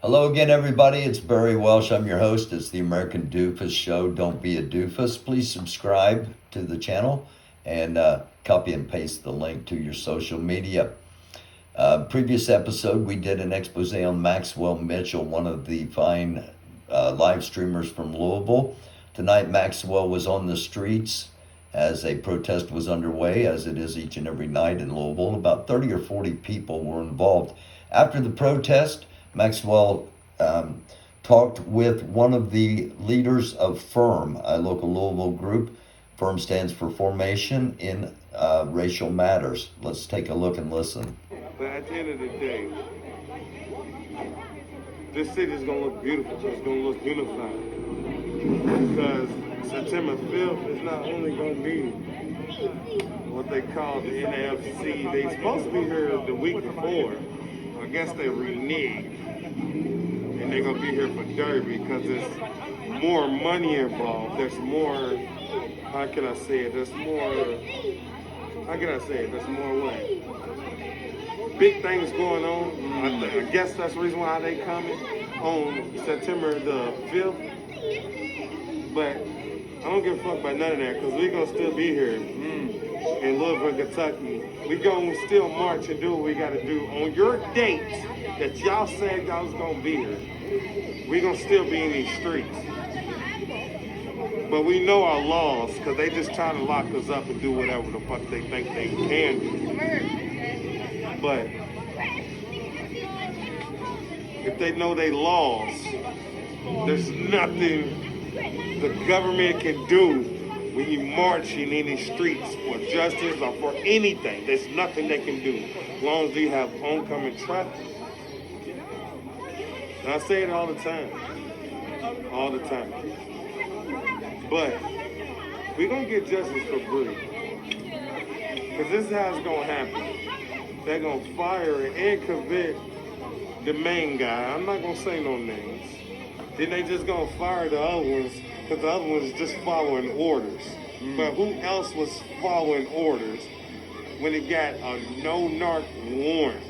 Hello again, everybody. It's Barry Welsh. I'm your host. It's the American Doofus Show. Don't be a doofus. Please subscribe to the channel and copy and paste the link to your social media. Previous episode, we did an expose on Maxwell Mitchell, one of the fine live streamers from Louisville. Tonight, Maxwell was on the streets as a protest was underway, as it is each and every night in Louisville. About 30 or 40 people were involved. After the protest, Maxwell talked with one of the leaders of FIRM, a local Louisville group. FIRM stands for Formation in Racial Matters. Let's take a look and listen. But at the end of the day, this city is going to look beautiful. It's going to look unified. Because September 5th is not only going to be what they call the NAFC. They supposed to be here the week before. I guess they reneged. And they're going to be here for Derby because there's more money involved. There's more, how can I say it? There's more what? Big things going on. I guess that's the reason why they coming on September the 5th. But I don't give a fuck about none of that because we're going to still be here in Louisville, Kentucky. We're going to still march and do what we got to do on your dates that y'all said y'all was going to be here. We're going to still be in these streets. But we know our laws because they just trying to lock us up and do whatever the fuck they think they can do. But if they know they laws, there's nothing the government can do when you marching in these streets for justice or for anything. There's nothing they can do as long as you have oncoming traffic. And I say it all the time. All the time. But we're going to get justice for Bree. Because this is how it's going to happen. They're going to fire and convict the main guy. I'm not going to say no names. Then they just going to fire the other ones because the other ones just following orders. But who else was following orders when it got a no-narc warrant?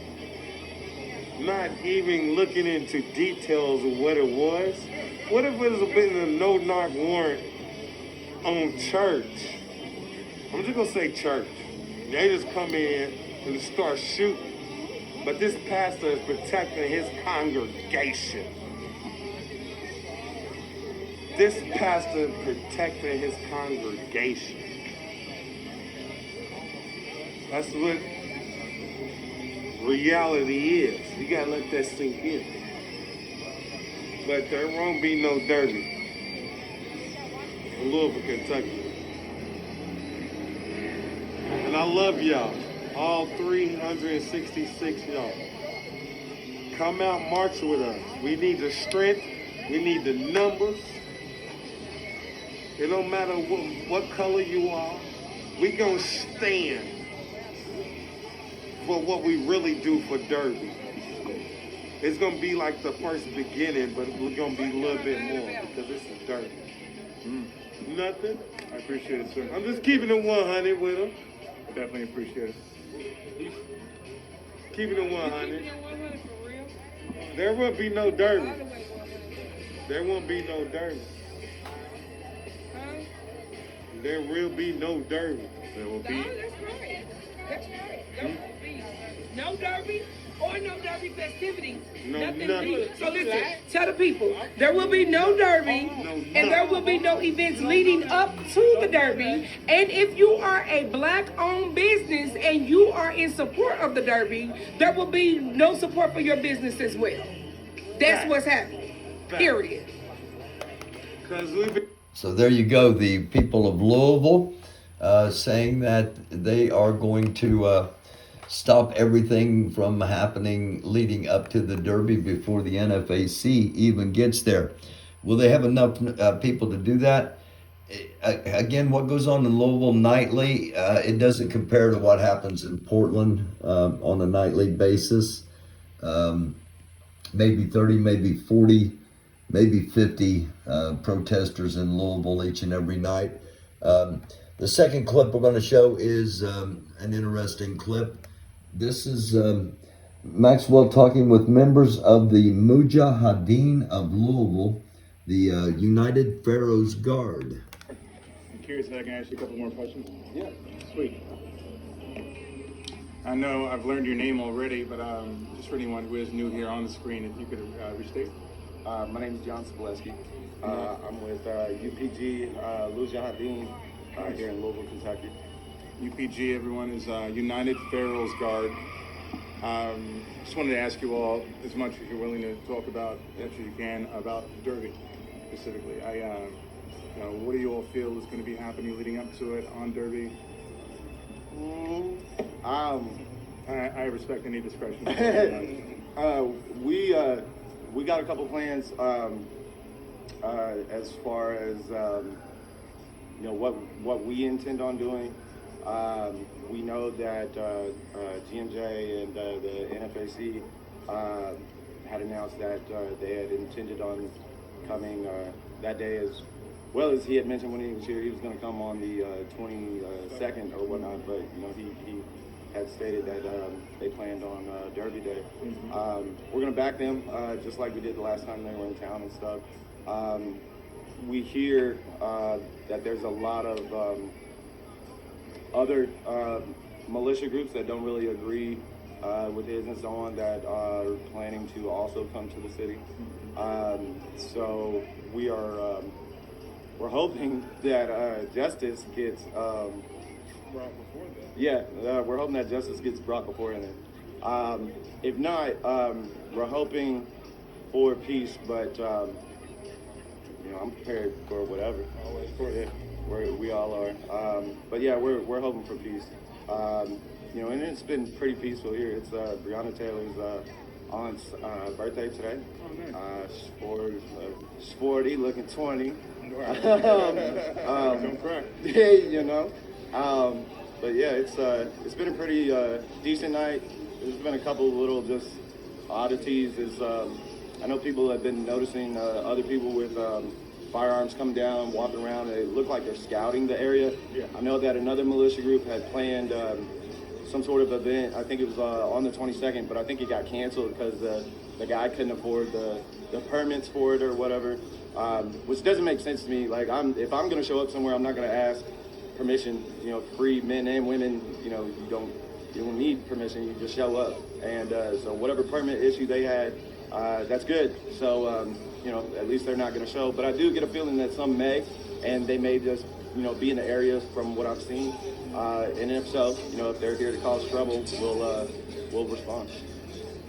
Not even looking into details of what it was. What if it was been a no-narc warrant on church? I'm just gonna say church. They just come in and start shooting. But this pastor is protecting his congregation. This pastor is protecting his congregation. That's what reality is. You gotta let that sink in. But there won't be no Derby in Louisville, Kentucky. And I love y'all, all 366 y'all. Come out, march with us. We need the strength. We need the numbers. It don't matter what color you are. We gonna stand for what we really do for Derby. It's gonna be like the first beginning, but we're gonna be a little bit more because this is Derby. Nothing? I appreciate it, sir. I'm just keeping it 100 with them. I definitely appreciate it. Keeping it 100. There will be no Derby. There won't be no Derby. There will be no Derby. There will No, be. that's right. That's right. There will be no Derby or no Derby festivities. No, nothing. nothing. So listen, tell the people, there will be no Derby and there will be no events leading up to the Derby. And if you are a black-owned business and you are in support of the Derby, there will be no support for your business as well. That's what's happening. Period. Because we've been... So there you go, the people of Louisville saying that they are going to stop everything from happening leading up to the Derby before the NFAC even gets there. Will they have enough people to do that? Again, what goes on in Louisville nightly, it doesn't compare to what happens in Portland on a nightly basis. Maybe 30, maybe 40, maybe 50 protesters in Louisville each and every night. The second clip we're going to show is an interesting clip. This is Maxwell talking with members of the Mujahideen of Louisville, the United Pharos Guard. I'm curious if I can ask you a couple more questions. Yeah. Sweet. I know I've learned your name already, but just for anyone who is new here on the screen, if you could restate. My name is John Soboleski. I'm with UPG Mujahideen here in Louisville, Kentucky. UPG, everyone, is United Pharos Guard. Just wanted to ask you all, as much as you're willing to talk about as you can, about Derby specifically. What do you all feel is going to be happening leading up to it on Derby? I respect any discretion. We got a couple plans as far as what we intend on doing. We know that GMJ and the NFAC had announced that they had intended on coming that day, as well as he had mentioned when he was here, he was going to come on the 22nd or whatnot, but he had stated that they planned on Derby Day. We're going to back them just like we did the last time they were in town and stuff. We hear that there's a lot of other militia groups that don't really agree with his and so on that are planning to also come to the city. So we're hoping that justice gets Brought before that. yeah, we're hoping that justice gets brought before then. If not, we're hoping for peace, but I'm prepared for whatever. Always for it. We all are. But yeah, we're hoping for peace. And it's been pretty peaceful here. It's Breonna Taylor's aunt's birthday today. Oh, nice. Sporty, looking 20. Don't cry. But yeah, it's been a pretty decent night. There's been a couple of little just oddities. I know people have been noticing other people with firearms come down, walking around. They look like they're scouting the area. Yeah. I know that another militia group had planned some sort of event. I think it was on the 22nd, but I think it got canceled because the guy couldn't afford the permits for it or whatever, which doesn't make sense to me. Like, if I'm going to show up somewhere, I'm not going to ask permission. Free men and women, you don't need permission. You just show up. And so whatever permit issue they had, that's good. So, at least they're not going to show. But I do get a feeling that some may, and they may just, be in the area from what I've seen. And if so, if they're here to cause trouble, we'll respond.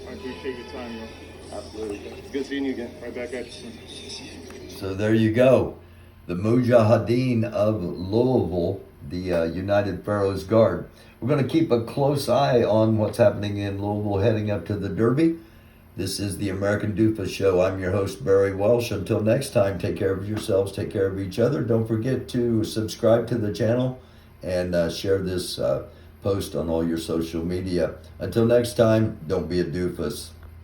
I appreciate your time, man. Absolutely. It's good seeing you again. Right back at you soon. So there you go. The Mujahideen of Louisville, the United Pharos Guard. We're going to keep a close eye on what's happening in Louisville heading up to the Derby. This is the American Doofus Show. I'm your host, Barry Welsh. Until next time, take care of yourselves, take care of each other. Don't forget to subscribe to the channel and share this post on all your social media. Until next time, don't be a doofus.